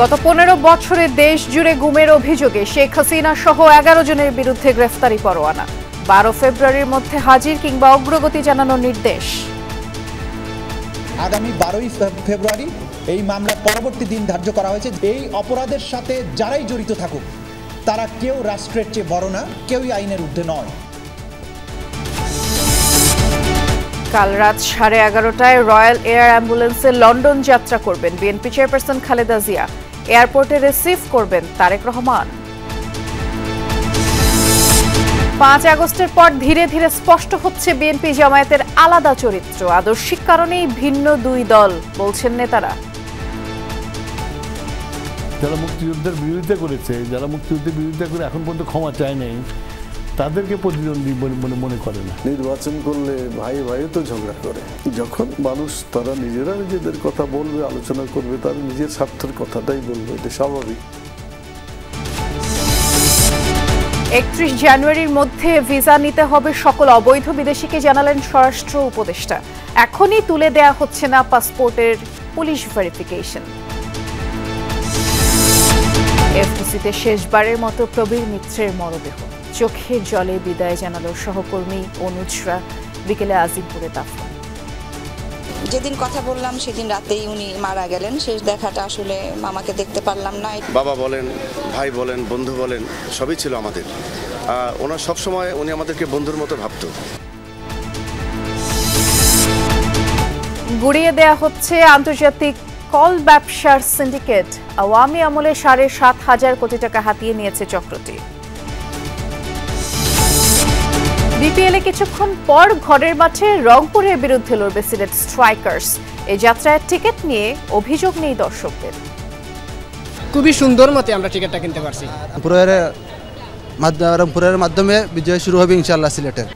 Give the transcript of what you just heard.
গত 15 বছরে দেশ জুড়ে গুমের অভিযোগে শেখ হাসিনা সহ 11 জনের বিরুদ্ধে গ্রেফতারি পরোয়ানা। 12 ফেব্রুয়ারির মধ্যে হাজির কিংবা অগ্রগতি জানানোর নির্দেশ। আগামী 12 ফেব্রুয়ারি এই মামলার পরবর্তী দিন ধার্য করা হয়েছে। এই অপরাধের সাথে যারাই জড়িত থাকুক তারা কেউ রাষ্ট্রের চেয়ে বড় না, কেউই আইনের ঊর্ধ্বে নয়। কাল রাত 11:30টায় রয়্যাল এয়ার অ্যাম্বুলেন্সে লন্ডন যাত্রা করবেন বিএনপি চেয়ারপারসন খালেদা জিয়া। এয়ারপোর্টে রিসিভ করবেন তারেক রহমান। 5 আগস্টের পর ধীরে ধীরে স্পষ্ট হচ্ছে বিএনপি জামায়াতের আলাদা চরিত্র। আদর্শিক কারণেই ভিন্ন দুই দল বলছেন নেতারা। যারা মুক্তিযুদ্ধের বিরোধিতা করেছে, যারা মুক্তিযুদ্ধের বিরোধিতা করে এখন পর্যন্ত ক্ষমা চায় নাই, তাদেরকে প্রতিদ্বন্দ্বী মনে করে না। নির্বাচন করলে ভাই ভাইও তো ঝগড়া করে। যখন মানুষ তারা নিজেরা নিজেদের কথা বলবে, আলোচনা করবে, তারা নিজের স্বার্থের কথাটাই বলবে, এটা স্বাভাবিক। 31 জানুয়ারির মধ্যে ভিসা নিতে হবে সকল অবৈধ বিদেশিকে, জানালেন স্বরাষ্ট্র উপদেষ্টা। এখনই তুলে দেয়া হচ্ছে না পাসপোর্টের পুলিশ ভেরিফিকেশন। এফডিসিতে শেষবারের মতো প্রবীর মিত্রের মরদেহ। চোখের জলে বিদায় জানালো সহকর্মী অনুজরা। বিকেলে আজিমপুরে দাফন। যেদিন কথা বললাম সেদিন রাতেই উনি মারা গেলেন। শেষ দেখাটা আসলে মামাকে দেখতে পারলাম না। বাবা বলেন, ভাই বলেন, বন্ধু বলেন, সবই ছিল আমাদের। ওনার সবসময় উনি আমাদেরকে বন্ধুর মতো ভাবত। গুড়িয়ে দেয়া হচ্ছে আন্তর্জাতিক কল ব্যবসার সিন্ডিকেট। আওয়ামী আমলে 7,500 কোটি টাকা হাতিয়ে নিয়েছে চক্রটি। বিপিএলে কিছুক্ষণ পর ঘরের মাঠে রংপুরের বিরুদ্ধে লড়বে সিলেট স্ট্রাইকার্স। এই যাত্রার টিকিট নিয়ে অভিযোগ নেই দর্শকদের। খুবই সুন্দর মতে আমরা টিকিটটা কিনতে পারছি। রংপুরের মাধ্যমে বিজয় শুরু হবে ইনশাআল্লাহ সিলেটের।